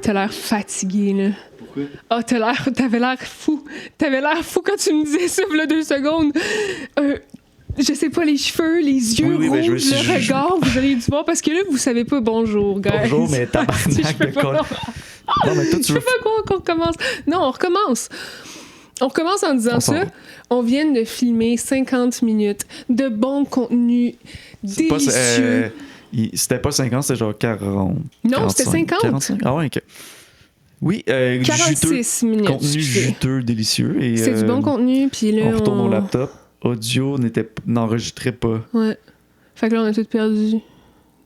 t'as l'air fatigué, là. Pourquoi? Ah, t'avais l'air fou. T'avais l'air fou quand tu me disais ça, là, 2 secondes. Je sais pas, les cheveux, les yeux rouges, le regard, vous auriez dû voir, parce que là, vous savez pas bonjour, guys. Bonjour, mais tabarnak de con. Non, mais toi, tu veux... Je sais pas quoi qu'on recommence. Non, on recommence. On recommence en disant ça. On vient de filmer 50 minutes de bon contenu délicieux. C'était pas 50, c'était genre 40. Non, 45, c'était 50. 45? Ah ouais, ok. Oui, 46 minutes. Contenu juteux, délicieux. Et, c'est du bon contenu, puis là, on retourne au laptop. Audio n'enregistrait pas. Ouais. Fait que là, on a tout perdu.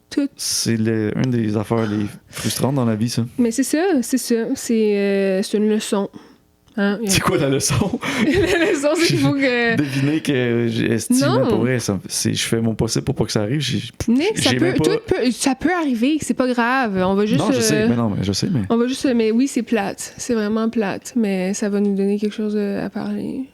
Tout. C'est une des affaires les frustrantes dans la vie, ça. Mais c'est ça. C'est une leçon. Hein? C'est quoi la leçon? La leçon, c'est qu'il faut que... Deviner que j'estime pour vrai. Je fais mon possible pour pas que ça arrive. Nick, ça peut arriver. C'est pas grave. On va juste... Non, je sais. Mais... On va juste... Mais oui, c'est plate. C'est vraiment plate. Mais ça va nous donner quelque chose à parler.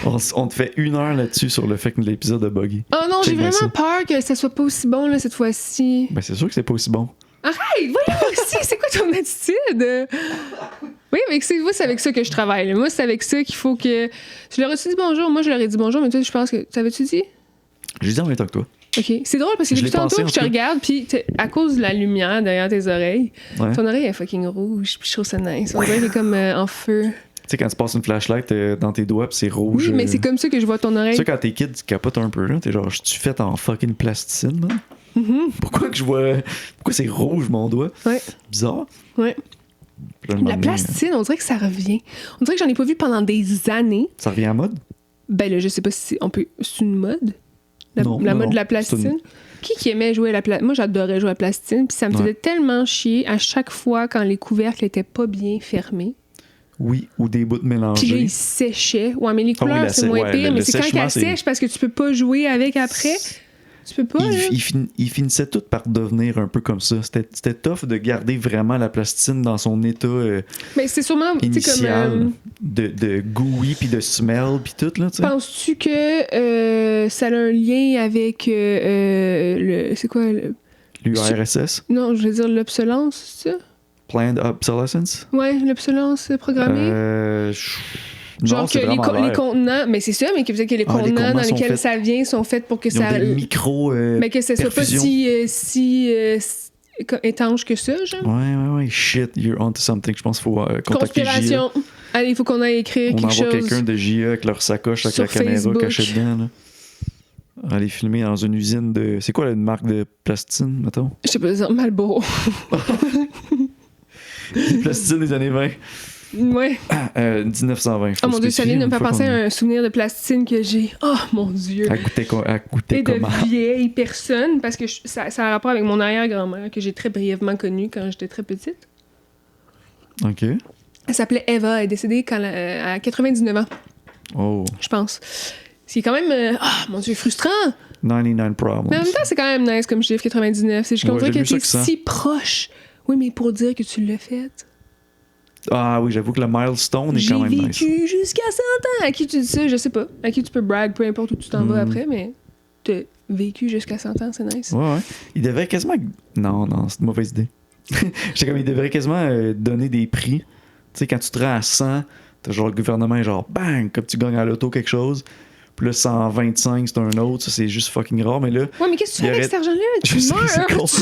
on te fait 1 heure là-dessus sur le fait que l'épisode a buggé. Oh non, j'ai vraiment peur que ça soit pas aussi bon là, cette fois-ci. Ben c'est sûr que c'est pas aussi bon. Arrête! Voyons aussi! C'est quoi ton attitude? Oui, mais c'est avec ça que je travaille. Là. Moi, c'est avec ça qu'il faut que... Tu leur as-tu dit bonjour? Moi, je leur ai dit bonjour, mais toi, je pense que... T'avais-tu dit? J'ai dit en même temps que toi. OK. C'est drôle parce que depuis tantôt que je te regarde, puis à cause de la lumière derrière tes oreilles, ton oreille est fucking rouge, puis je trouve ça nice. On dirait qu'elle est comme en feu. Tu sais, quand tu passes une flashlight dans tes doigts, pis c'est rouge. Oui, mais c'est comme ça que je vois ton oreille. Tu sais, quand t'es kid, tu capotes un peu, là. T'es genre, je suis fait en fucking plasticine, man. Pourquoi c'est rouge, mon doigt? Ouais. Bizarre. Ouais. La plasticine, on dirait que ça revient. On dirait que j'en ai pas vu pendant des années. Ça revient à mode? Ben là, je sais pas si c'est une mode. La mode de la plasticine. Qui aimait jouer à la plasticine? Moi, j'adorais jouer à la plasticine, puis ça me faisait tellement chier à chaque fois quand les couvercles étaient pas bien fermés. Oui, ou des bouts mélangés. Puis là, ils séchaient. Ouais, mais les couleurs, c'est moins pire. Mais c'est quand elles sèchent parce que tu peux pas jouer avec après. Tu peux pas, il finissait tout par devenir un peu comme ça. C'était tough de garder vraiment la plasticine dans son état mais c'est sûrement, initial de gooey puis de smell puis tout. Là, penses-tu que ça a un lien avec c'est quoi? L'URSS? Non, je veux dire l'obsolescence, c'est ça? Planned obsolescence? Ouais, l'obsolescence programmée. Genre que les contenants, mais c'est ça, mais que les contenants dans lesquels ça vient sont faits pour que ça. Des micro. Mais que ça soit pas si étanche que ça, genre. Ouais. Shit, you're onto something. Je pense qu'il faut contacter Conspiration. JA. Allez, il faut qu'on aille écrire quelque chose. On envoie quelqu'un de JA avec leur sacoche, avec la caméra cachée dedans, là. Aller filmer dans une usine de. C'est quoi une marque de plasticine, mettons? Je sais pas, Marlboro. Des plastines des années 20. Ouais. 1920. Oh mon Dieu, ça vient de me faire penser à un souvenir de plasticine que j'ai. Oh mon Dieu. À goûter et comment? De vieille personne, parce que ça a rapport avec mon arrière-grand-mère que j'ai très brièvement connue quand j'étais très petite. OK. Elle s'appelait Eva. Elle est décédée à 99 ans. Oh. Je pense. C'est quand même... mon Dieu, frustrant. 99 problems. Mais en même temps, c'est quand même nice comme chiffre, 99. C'est juste qu'on dirait que t'es si proche. Oui, mais pour dire que tu l'as fait. Ah oui, j'avoue que le milestone est quand même nice. J'ai vécu jusqu'à 100 ans. À qui tu dis ça, je sais pas. À qui tu peux brag, peu importe où tu t'en vas après, mais t'as vécu jusqu'à 100 ans, c'est nice. Ouais. Il devrait quasiment... Non, c'est une mauvaise idée. J'étais comme, il devrait quasiment donner des prix. Tu sais, quand tu te rends à 100, t'as genre le gouvernement est genre, bang, comme tu gagnes à l'auto quelque chose. Puis là, 125, c'est un autre. Ça, c'est juste fucking rare. Mais là... Ouais, mais qu'est-ce que tu fais avec cet argent-là? Tu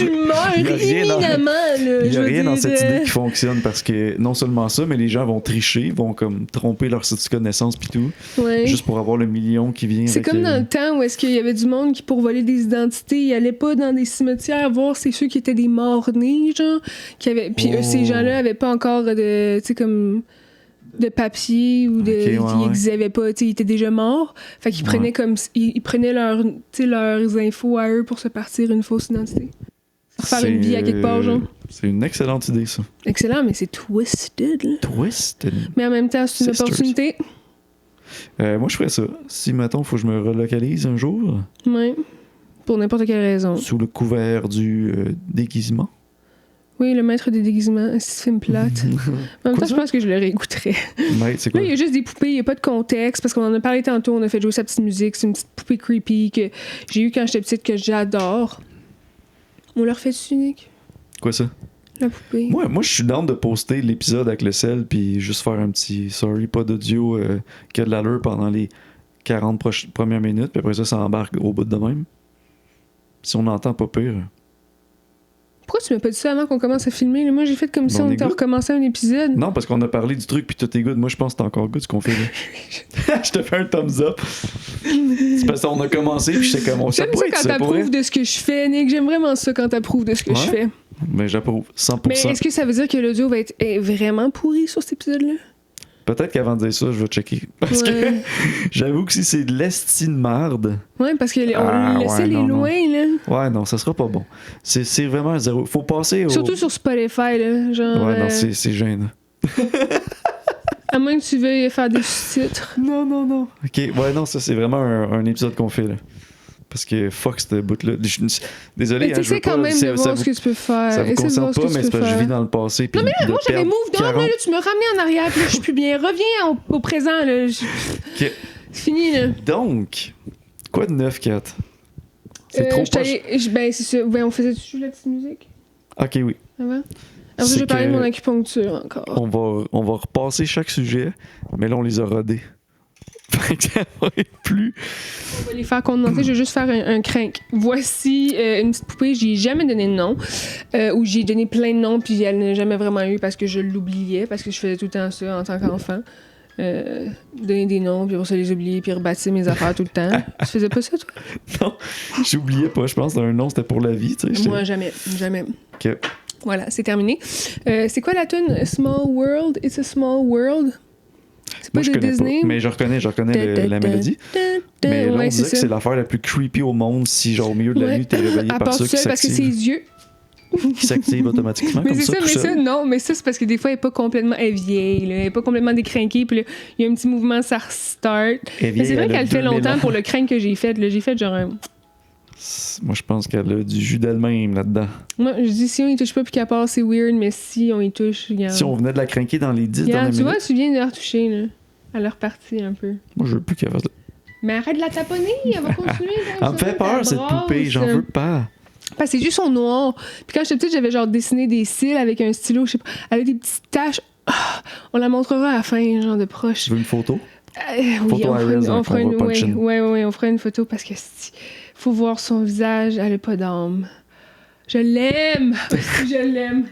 meurs imminemment. Il n'y a rien dans cette idée qui fonctionne parce que non seulement ça, mais les gens vont tricher, vont comme tromper leur certificat de naissance puis tout. Ouais. Juste pour avoir le million qui vient. C'est comme dans le temps où est-ce qu'il y avait du monde qui, pour voler des identités, ils allaient pas dans des cimetières voir c'est ceux qui étaient des morts-nés, genre. Puis ces gens-là avaient pas encore de... Tu sais, comme... de papier ou de ils n'existaient pas, ils étaient déjà morts. Fait qu'ils prenaient comme ils prenaient leurs infos à eux pour se partir une fausse identité. Pour faire une vie à quelque part, genre. C'est une excellente idée, ça. Excellent, mais c'est twisted, là. Twisted. Mais en même temps, c'est une opportunité. Moi, je ferais ça. Si, mettons, il faut que je me relocalise un jour. Oui. Pour n'importe quelle raison. Sous le couvert du déguisement. Oui, le maître des déguisements, c'est film plate. En même temps, je pense que je le réécouterais. C'est quoi? Là, il y a juste des poupées, il n'y a pas de contexte, parce qu'on en a parlé tantôt, on a fait jouer sa petite musique, c'est une petite poupée creepy que j'ai eue quand j'étais petite, que j'adore. On leur fait dessus, Nick? Quoi ça? La poupée. Moi, je suis down de poster l'épisode avec le sel, puis juste faire un petit sorry, pas d'audio qui a de l'allure pendant les 40 premières minutes, puis après ça embarque au bout de même. Si on entend pas pire. Pourquoi tu m'as pas dit ça avant qu'on commence à filmer? Là? Moi, j'ai fait comme si on était recommencé un épisode. Non, parce qu'on a parlé du truc, puis tout est good. Moi, je pense que c'est encore good ce qu'on fait là. Je te fais un thumbs up. C'est parce qu'on a commencé, puis j'étais comme... J'aime ça quand t'approuves de ce que je fais, Nick. J'aime vraiment ça quand t'approuves de ce que je fais. Mais j'approuve, 100%. Mais est-ce que ça veut dire que l'audio va être vraiment pourri sur cet épisode-là? Peut-être qu'avant de dire ça, je vais checker. Parce que j'avoue que si c'est de l'esti de marde... Ouais, parce que on laissait les loin, là. Ouais, non, ça sera pas bon. C'est vraiment zéro. Faut passer au... Surtout sur Spotify, là. Genre, ouais, non, c'est gênant. À moins que tu veuilles faire des sous-titres. Non. OK, ouais, non, ça, c'est vraiment un épisode qu'on fait, là. Parce que fuck cette bout-là. Désolé, mais t'essaies quand même de voir ce que tu peux faire. Ça vous concerne pas, mais c'est parce que je vis dans le passé. Non, mais là, moi, j'avais move down, là, tu me ramenais en arrière, puis là, je suis plus bien. Reviens au présent, là. OK. C'est fini, là. Donc, quoi de neuf, Kat? C'est trop poche. Ben, c'est ça. Ben, on faisait-tu la petite musique? OK, oui. Avant? Alors, je vais parler de mon acupuncture encore. On va repasser chaque sujet, mais là, on les a rodés. Fait que ça va être plus... On va les faire condenser. Je vais juste faire un crank. Voici une petite poupée. J'y ai jamais donné de nom. Ou j'ai donné plein de noms, puis elle n'a jamais vraiment eu parce que je l'oubliais, parce que je faisais tout le temps ça en tant qu'enfant. Donner des noms, puis pour ça les oublier, puis rebâtir mes affaires tout le temps. Tu faisais pas ça, toi? Non, j'oubliais pas. Je pense qu'un nom, c'était pour la vie. Tu sais, moi, jamais. OK. Voilà, c'est terminé. C'est quoi la tune? Small World, It's a Small World? C'est pas moi, je de Disney? Pas, mais je reconnais la mélodie. Mais là, on disait que c'est l'affaire la plus creepy au monde si, genre, au milieu de la nuit, t'es réveillé par ça qui s'active. Parce que ses yeux... qui s'active automatiquement mais comme ça, mais ça, c'est parce que des fois, elle est pas complètement... Elle est vieille, là. Elle est pas complètement décrinquée, puis là, il y a un petit mouvement, ça restart. Mais c'est vrai qu'elle fait longtemps pour le crank que j'ai fait. Là. J'ai fait genre un... Moi, je pense qu'elle a du jus d'elle-même là-dedans. Moi, je dis, si on y touche pas puis qu'elle part, c'est weird, mais si on y touche, regarde. Si on venait de la crinquer dans les 10 dernières minutes... Tu vois, tu viens de la retoucher, là. Elle a reparti un peu. Moi, je veux plus qu'elle fasse... Mais arrête de la taponner, elle va continuer. Elle me fait peur, cette poupée, j'en veux pas. Parce que ses yeux sont noirs. Puis quand j'étais petite, j'avais genre dessiné des cils avec un stylo, je sais pas. Elle a des petites taches. On la montrera à la fin, genre de proche. Tu veux une photo? Oui, on fera une photo parce que faut voir son visage, elle a pas d'âme. Je l'aime! Je l'aime!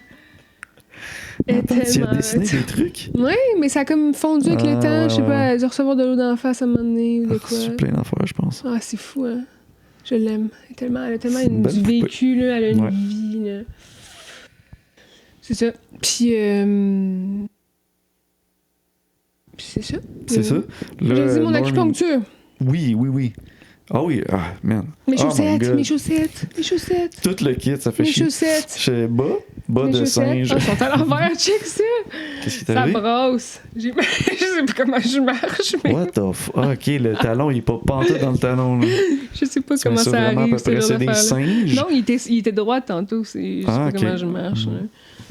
Tu as dessiné des trucs? Oui, mais ça a comme fondu avec le temps. Je sais pas, elle doit recevoir de l'eau d'en face à un moment donné ou de quoi. C'est plein d'affaires, je pense. Ah, c'est fou, hein? Je l'aime. Elle a tellement du vécu, là. Elle a une vie, là. C'est ça. Puis c'est ça. C'est ça. J'ai dit mon acupuncture. Oui. Ah oui, man. Mes chaussettes. Tout le kit, ça fait chier. Mes chaussettes. Chez bas de singe. Ils sont à l'envers, check ça. Qu'est-ce qui t'arrive? Ça brosse. Je sais pas comment je marche, mais... What the fuck? Ah, OK, le talon, il est pas pantoute dans le talon, là. Je sais pas comment ça arrive, à peu près, c'est des singes? Non, il était droit tantôt. Je sais pas comment je marche.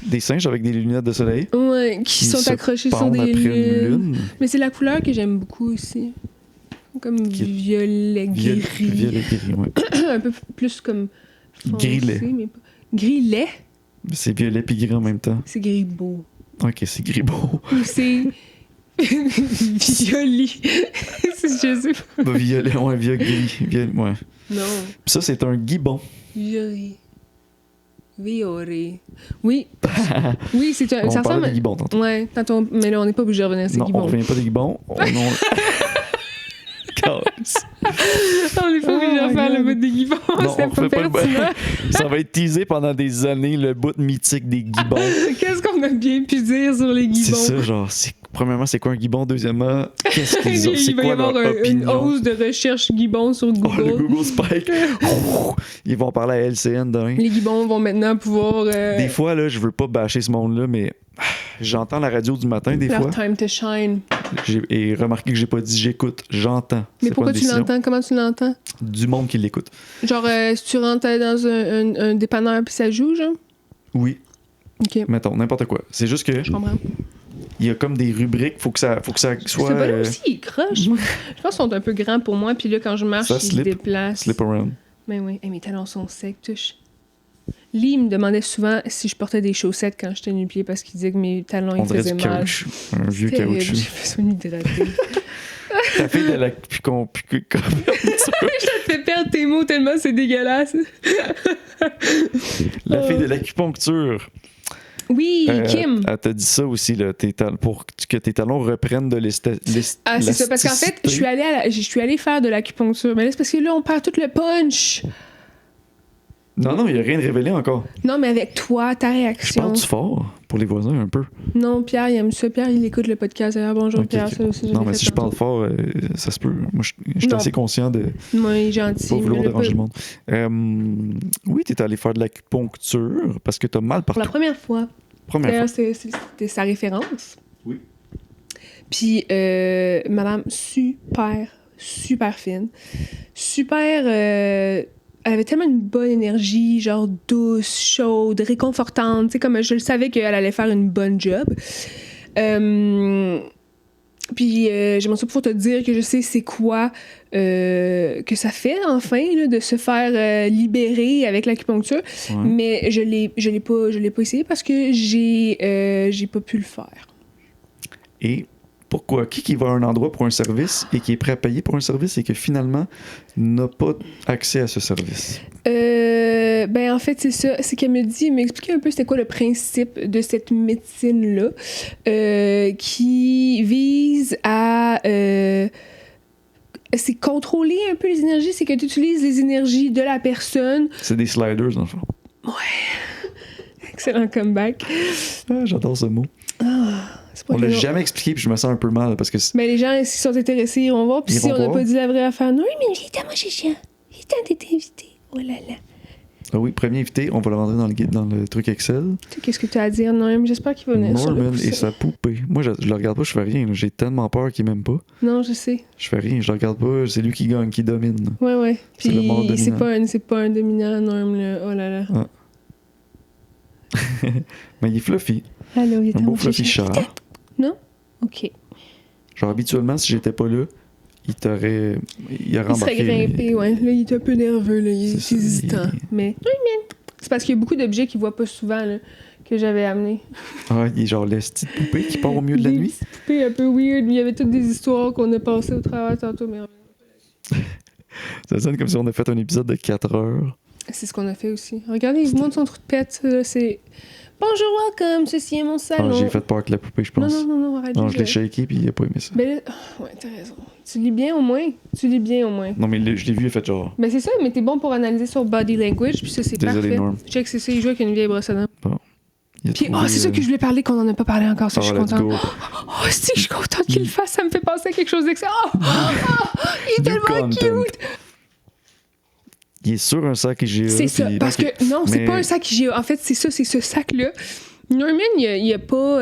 Des singes avec des lunettes de soleil? Ouais, qui sont accrochés sur des lunes. Mais c'est la couleur que j'aime beaucoup aussi. Comme violet gris. Violet gris, ouais. Un peu plus comme foncé, gris-lait. Mais pas... Gris-lait? C'est violet puis gris en même temps. C'est gris beau. OK, c'est gris beau. Ou c'est violet. Je sais pas. Violet, ouais, violet, ouais. Non. Puis ça, c'est un gibbon. Violet. Oui. Oui, c'est un... On parle de gibbon tantôt. Ouais, mais là, on n'est pas obligé de revenir à ces gibbons. Non, on revient pas des gibbons. On n'est pas obligé de faire le bout des gibbons. Non, c'est pas pertinent. Ça va être teasé pendant des années, le bout mythique des gibbons. Qu'est-ce qu'on a bien pu dire sur les gibbons? C'est ça, genre, premièrement, c'est quoi un gibbon? Deuxièmement, qu'est-ce qu'ils ont? C'est quoi leur opinion? Il va y avoir une hausse de recherche gibbon sur Google. Le Google Spike. Ils vont parler à LCN demain. Les gibbons vont maintenant pouvoir... Des fois, là, je veux pas bâcher ce monde-là, mais j'entends la radio du matin, des fois. Leur time to shine. Et remarquez que j'ai pas dit j'écoute, j'entends. Mais pourquoi tu l'entends? Comment tu l'entends? Du monde qui l'écoute. Genre, si tu rentres dans un dépanneur puis ça joue, genre? Oui. OK. Mettons, n'importe quoi. C'est juste que... Je comprends. Il y a comme des rubriques, faut que ça soit... Ce ballon aussi, il croche. Je pense qu'ils sont un peu grands pour moi, puis là, quand je marche, ils se déplacent. Slip around. Ben oui. Hey, mes talons sont secs, touche. Lee me demandait souvent si je portais des chaussettes quand j'étais nu-pied parce qu'il disait que mes talons On ils dirait faisaient du mal. caoutchouc. Un vieux Terrible, caoutchouc. j'ai besoin de m'hydrater. Ta fille de la Je te fais perdre tes mots tellement c'est dégueulasse. La fille de l'acupuncture. Oui, Kim. Elle t'a dit ça aussi, là, pour que tes talons reprennent de Ah, c'est ça, parce qu'en fait, je suis allée faire de l'acupuncture. Mais là, c'est parce que là, on perd tout le punch. Non, il n'y a rien de révélé encore. Non, mais avec toi, ta Je réaction. parle du fort pour les voisins un peu. Non, Pierre, il aime ça. Pierre, il écoute le podcast. Alors, bonjour, Ok, Pierre. ok. Ça aussi, Non, mais si je parle fort, ça se peut. Moi, je suis Non. assez conscient de Moi, il est gentil. pas vouloir mais déranger le monde. Oui, tu es allé faire de l'acupuncture parce que tu as mal Pour partout. la première fois. Première fois. D'ailleurs, c'était sa référence. Oui. Puis, madame, super fine. Elle avait tellement une bonne énergie, genre douce, chaude, réconfortante. Tu sais, comme je le savais qu'elle allait faire une bonne job. Puis, j'aimerais ça pouvoir te dire que je sais c'est quoi que ça fait, enfin, là, de se faire libérer avec l'acupuncture. Ouais. Mais je l'ai pas essayé parce que j'ai pas pu le faire. Et pourquoi? Qui va à un endroit pour un service et qui est prêt à payer pour un service et que finalement n'a pas accès à ce service? Ben en fait, c'est ça. C'est qu'elle m'a expliqué un peu c'était quoi le principe de cette médecine-là qui vise à... c'est contrôler un peu les énergies, c'est que tu utilises les énergies de la personne. C'est des sliders, dans le fond. Excellent comeback. Ah, j'adore ce mot. C'est pas On l'a toujours- jamais expliqué puis je me sens un peu mal parce que Mais les gens, s'ils sont intéressés, ils vont voir. Puis Ils si vont on n'a voir. pas dit la vraie affaire, non, mais j'ai été à moi, j'ai chien. J'ai été invité. Oh là là. ah oui, premier invité, on va le rentrer dans le guide, dans le truc Excel. Tu sais, qu'est-ce que tu as à dire, non? J'espère qu'il va venir sur le Norman coup, et ça. sa poupée. Moi, je le regarde pas, je fais rien. J'ai tellement peur qu'il m'aime pas. Non, je sais. Je fais rien, je le regarde pas. C'est lui qui gagne, qui domine. Ouais. C'est le mort Puis dominant. c'est pas un dominant, Norm, là. Oh là là. Mais il est fluffy. Allô, il est Un à beau moi, j'ai fluffy chien. chat. Non? OK. Genre, habituellement, si j'étais pas là, il aurait Il serait rembarqué. grimpé, ouais. Là, il est un peu nerveux, là. Il est C'est ça, hésitant. Mais c'est parce qu'il y a beaucoup d'objets qu'il voit pas souvent, là, que j'avais amenés. Ah, il est genre le petite poupée qui part au milieu de la Des nuit. petites poupées un peu weird. Il y avait toutes des histoires qu'on a passées au travers tantôt, mais Ça sonne comme si on a fait un épisode de 4 heures. c'est ce qu'on a fait aussi. Regardez, il montre son trou de pète. Là, c'est... Bonjour, welcome, ceci est mon salon. Ah, j'ai fait peur avec la poupée, je pense. Non, arrête. Non, je l'ai shaké puis il a pas aimé ça. Ben là, ouais, t'as raison. Tu lis bien au moins. Non, mais je l'ai vu, il a fait genre. Ben c'est ça, mais t'es bon pour analyser sur body language, puis ça, c'est Désolé, parfait. Norm. Check, c'est ça, il joue avec une vieille brosse à dents. Il a Puis, trouvé, c'est ça que je voulais parler, qu'on en a pas parlé encore, ça, je suis let's contente. go. Oh, si, je suis contente qu'il le fasse, ça me fait penser à quelque chose d'excellent. Il est Du tellement content. cute! Il est sur un sac IGA. C'est ça, puis- parce que, non, c'est mais- pas un sac IGA. En fait, c'est ça, c'est ce sac-là. Norman, il a pas...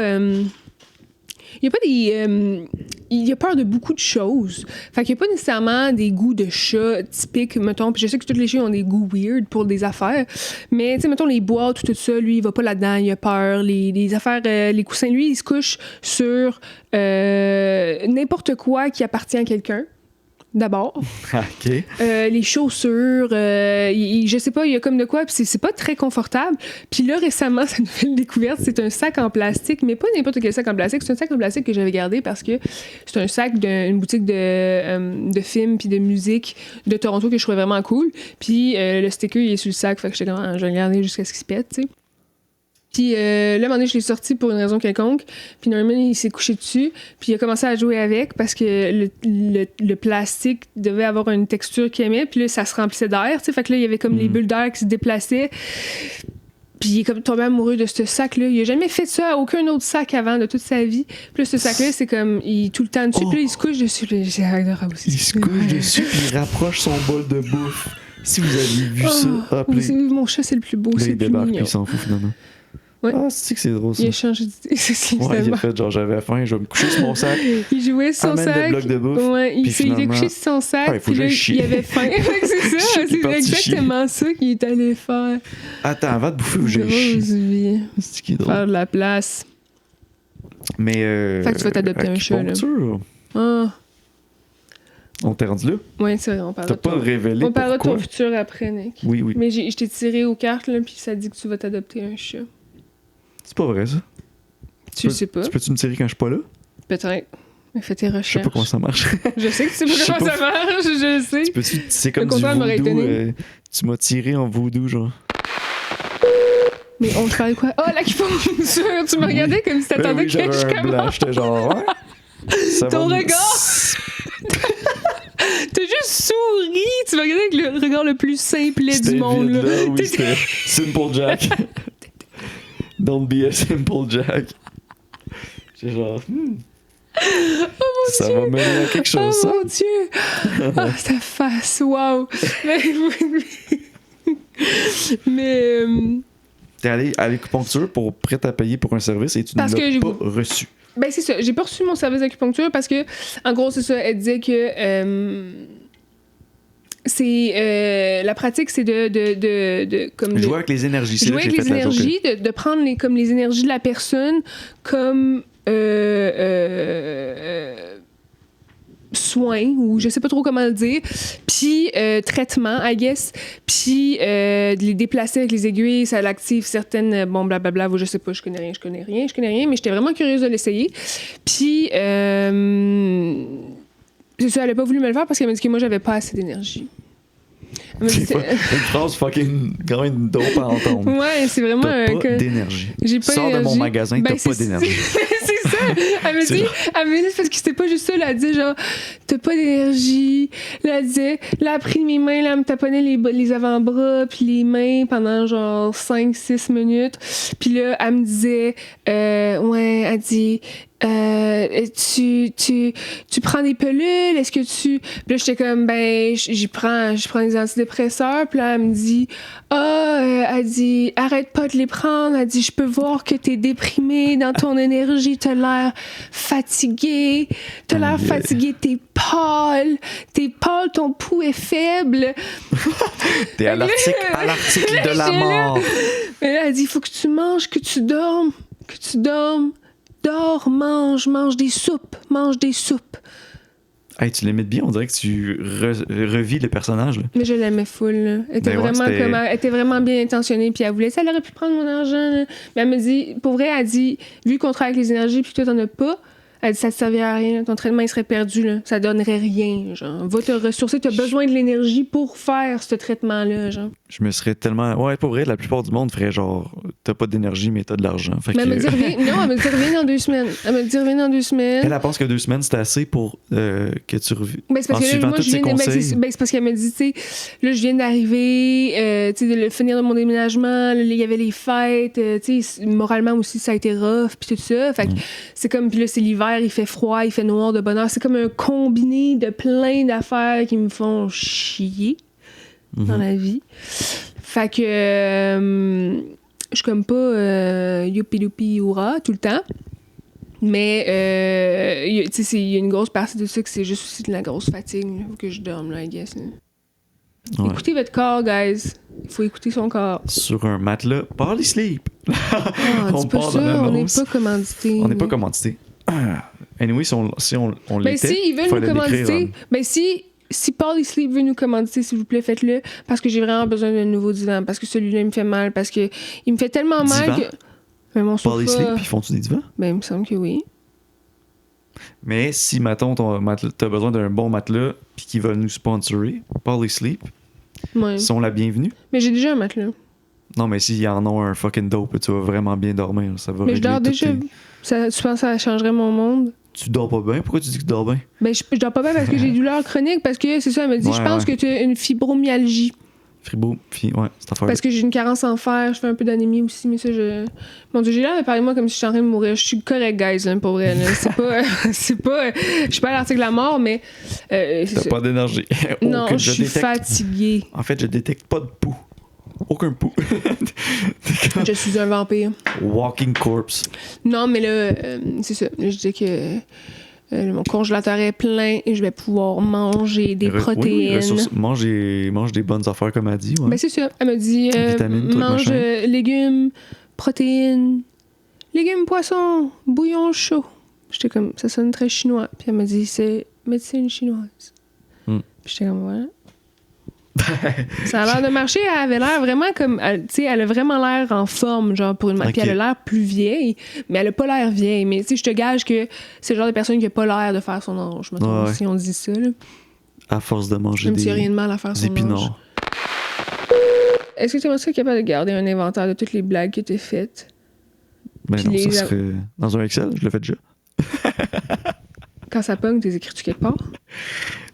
il a pas des... il a peur de beaucoup de choses. Fait qu'il n'y a pas nécessairement des goûts de chat typiques, mettons. Puis je sais que tous les chiens ont des goûts weird pour des affaires. Mais, tu sais, mettons, les boîtes, tout ça, lui, il va pas là-dedans. Il a peur. Les affaires, les coussins, lui, il se couche sur n'importe quoi qui appartient à quelqu'un. D'abord. OK. Les chaussures, je sais pas, il y a comme de quoi, puis c'est pas très confortable. Puis là, récemment, sa nouvelle découverte, c'est un sac en plastique, mais pas n'importe quel sac en plastique. C'est un sac en plastique que j'avais gardé parce que c'est un sac d'une boutique de films puis de musique de Toronto que je trouvais vraiment cool. Puis le sticker, il est sur le sac, fait que j'étais comme, je vais le garder jusqu'à ce qu'il se pète, tu sais. Puis là, à un moment donné, je l'ai sorti pour une raison quelconque. Puis Norman, il s'est couché dessus. Puis il a commencé à jouer avec parce que le plastique devait avoir une texture qu'il aimait. Puis là, ça se remplissait d'air, tu sais. Fait que là, il y avait comme les bulles d'air qui se déplaçaient. Puis il est comme tombé amoureux de ce sac-là. Il a jamais fait ça à aucun autre sac avant de toute sa vie. Puis là, ce sac-là, c'est comme, il est tout le temps dessus. Puis là, il se couche dessus. Puis c'est adorable aussi. Il se couche dessus puis il rapproche son bol de bouffe. Si vous avez vu ça, appelez. Mon chat, c'est le plus beau. Là, C'est il le plus débarque puis mignon. il s'en fout finalement. Ouais. Ah, c'est drôle ça. Il a changé d'idée. C'est Ouais, il a tellement- fait genre j'avais faim, je vais me coucher sur mon sac. Il jouait sur son Amène sac. des blocs de bouffe. Ouais, Puis il est finalement, couché sur son sac. il faut puis là, juste chier. il avait faim. c'est ça, Il est c'est parti exactement ça qu'il est allé faire. Attends, avant de bouffer ou j'ai Grosse chié. vie. C'est qui est drôle. Faire de la place. Mais Fait que tu vas t'adopter un chat, là. acupuncture. Ah. On t'est rendu là? Ouais, c'est vrai, on parle T'as de pas ton... révélé On parle de pourquoi? ton futur après, Nick. Oui. Mais je t'ai tiré aux cartes, là, puis ça dit que tu vas t'adopter un chat. C'est pas vrai, ça. Tu le sais pas? Tu peux-tu me tirer quand je suis pas là? Peut-être. Mais fais tes Je sais recherches. pas comment ça marche. Je sais que tu sais Je sais pas comment pas. ça marche, je le sais. C'est comme Le du contraire m'aurait voodoo. étonné. Tu m'as tiré en voodoo, genre. Mais on te parlait de quoi? Oh, l'acupuncture! Tu me regardais comme si t'attendais oui, que j'avais je un blanc. commence. J'étais genre, ouais. Ça Ton va me- regard! T'as juste souri! Tu me regardais avec le regard le plus simplet C'était du monde, vide, là. oui, c'était Simple Jack. Don't be a Simple Jack. J'étais genre, ça va mener à quelque chose, Oh ça. mon Dieu! Ah, ta face, wow! Mais T'es allé à l'acupuncture pour prêt à payer pour un service et tu ne Parce que l'as j'ai- pas reçu. ben c'est ça, j'ai pas reçu mon service d'acupuncture parce que, en gros, c'est ça, elle disait que c'est la pratique, c'est comme Jouer avec les énergies, c'est là jouer que avec j'ai les fait la joke. énergies, de prendre comme les énergies de la personne comme soin, ou je sais pas trop comment le dire, puis traitement, I guess, puis de les déplacer avec les aiguilles, ça l'active certaines, bon, blablabla, je sais pas, je connais rien, mais j'étais vraiment curieuse de l'essayer. Puis, c'est ça, elle a pas voulu me le faire parce qu'elle m'a dit que moi, j'avais pas assez d'énergie. Elle m'a dit, C'est pas une phrase fucking quand même dope à entendre. ouais, c'est vraiment T'as pas que- d'énergie. J'ai pas Sors de mon d'énergie. magasin, Ben, t'as pas d'énergie. C'est ça. Elle me C'est dit, genre- elle me dit, c'est parce que c'était pas juste ça. Là, elle dit genre, t'as pas d'énergie. Là, elle disait, là, elle a pris mes mains, là, elle me taponnait les avant-bras, puis les mains pendant genre 5-6 minutes. Puis là, elle me disait, ouais, elle dit, tu prends des pelules, est-ce que tu... Puis là, j'étais comme, ben, je prends des antidépresseurs. Puis là, elle me dit, elle dit, arrête pas de les prendre. Elle dit, je peux voir que t'es déprimée dans ton énergie, t'as l'air fatiguée, t'es pâle, ton pouls est faible. T'es à l'article de la J'étais là. mort. Et là, elle dit, il faut que tu manges, que tu dormes. Dors, mange des soupes. Hey, tu l'imites bien, on dirait que tu revis le personnage. Là. Mais je l'aimais full, là. Elle était, Ben ouais, vraiment, c'était- elle était vraiment bien intentionnée, puis elle voulait ça, elle aurait pu prendre mon argent, là. Mais elle me dit, pour vrai, elle dit, vu qu'on travaille avec les énergies, puis toi, t'en as pas, elle dit, ça te servirait à rien, ton traitement, il serait perdu, là. Ça donnerait rien, genre. Va te ressourcer, t'as besoin de l'énergie pour faire ce traitement-là, genre. Je me serais tellement. Ouais, pour vrai, la plupart du monde ferait genre, t'as pas d'énergie, mais t'as de l'argent. Fait Mais elle que- me dit, reviens dans 2 semaines. Elle pense que 2 semaines, c'était assez pour que tu reviennes. Ben, c'est parce En que là, suivant moi, tous je ses viens de, conseils. c'est parce qu'elle m'a dit, tu sais, là, je viens d'arriver, tu sais, de finir de mon déménagement, là, il y avait les fêtes, tu sais, moralement aussi, ça a été rough, puis tout ça. Fait que c'est comme, puis là, c'est l'hiver, il fait froid, il fait noir de bonheur. C'est comme un combiné de plein d'affaires qui me font chier dans la vie. Fait que je suis comme pas youpi hurrah tout le temps. Mais tu sais, il y a une grosse partie de ça que c'est juste aussi de la grosse fatigue. Il faut que je dorme, là, I guess. Là. Ouais. Écoutez votre corps, guys. Il faut écouter son corps. Sur un matelas, parley sleep. Ah, On dis pas part ça, dans on n'est l'annonce. pas commandité. On n'est pas commandité. Anyway, si on Ben l'était, si, ils veulent fallait nous l'écrire, commanditer. Ben si Paul Sleep veut nous commanditer, s'il vous plaît, faites-le. Parce que j'ai vraiment besoin d'un nouveau divan. Parce que celui-là, il me fait mal. Parce que il me fait tellement mal Divan? que... Ben, mon Parley sofa... sleep, ils font-tu des divans? Ben, il me semble que oui. Mais si, mettons, t'as besoin d'un bon matelas puis qu'ils veulent nous sponsorer, Parley Sleep, Ouais. ils sont la bienvenue. Mais j'ai déjà un matelas. Non, mais s'ils en ont un fucking dope, tu vas vraiment bien dormir. Ça va Mais je régler dors toutes déjà. tes- Tu penses que ça changerait mon monde? Tu dors pas bien? Pourquoi tu dis que tu dors bien? Ben, je dors pas bien parce que j'ai des douleurs chroniques. Parce que, c'est ça, elle me dit, Ouais, je pense ouais. que tu as une fibromyalgie. Fribourg, puis ouais, cette affaire. Parce que j'ai une carence en fer. Je fais un peu d'anémie aussi, mais ça, Mon Dieu, j'ai l'air de parler de moi comme si je suis en train de mourir. Je suis correct, guys, hein, pour vrai. Là. C'est pas... je suis pas à l'article de la mort, mais... c'est T'as ça. pas d'énergie. Non, Aucune. je suis détecte- fatiguée. En fait, je détecte pas de pouls. Aucun pouls. Je suis un vampire. Walking corpse. Non, mais là, c'est ça. Là, je dis que mon congélateur est plein et je vais pouvoir manger des protéines. Oui, ressources. Mange des bonnes affaires, comme elle dit. Ouais. Ben, c'est ça. Elle me dit Vitamines, trucs, mange machin. légumes, protéines, légumes, poissons, bouillon chaud. J'étais comme, ça sonne très chinois. Puis elle me dit, c'est médecine chinoise. Puis j'étais comme, ouais. Ça a l'air de marcher. Elle avait l'air vraiment comme... Tu sais, elle a vraiment l'air en forme, genre, pour une... Ok. Puis elle a l'air plus vieille, mais elle a pas l'air vieille. Mais tu sais, je te gage que c'est le genre de personne qui a pas l'air de faire son âge, mettons, Ouais. si on dit ça, là. À force de manger Même s'il y a rien des de mal à faire son âge. épinards. Est-ce que tu serais capable de garder un inventaire de toutes les blagues que t'as faites? Ben Puis non, les- ça serait dans un Excel, je le fais déjà. Quand ça pogne, t'es écris-tu quelque part?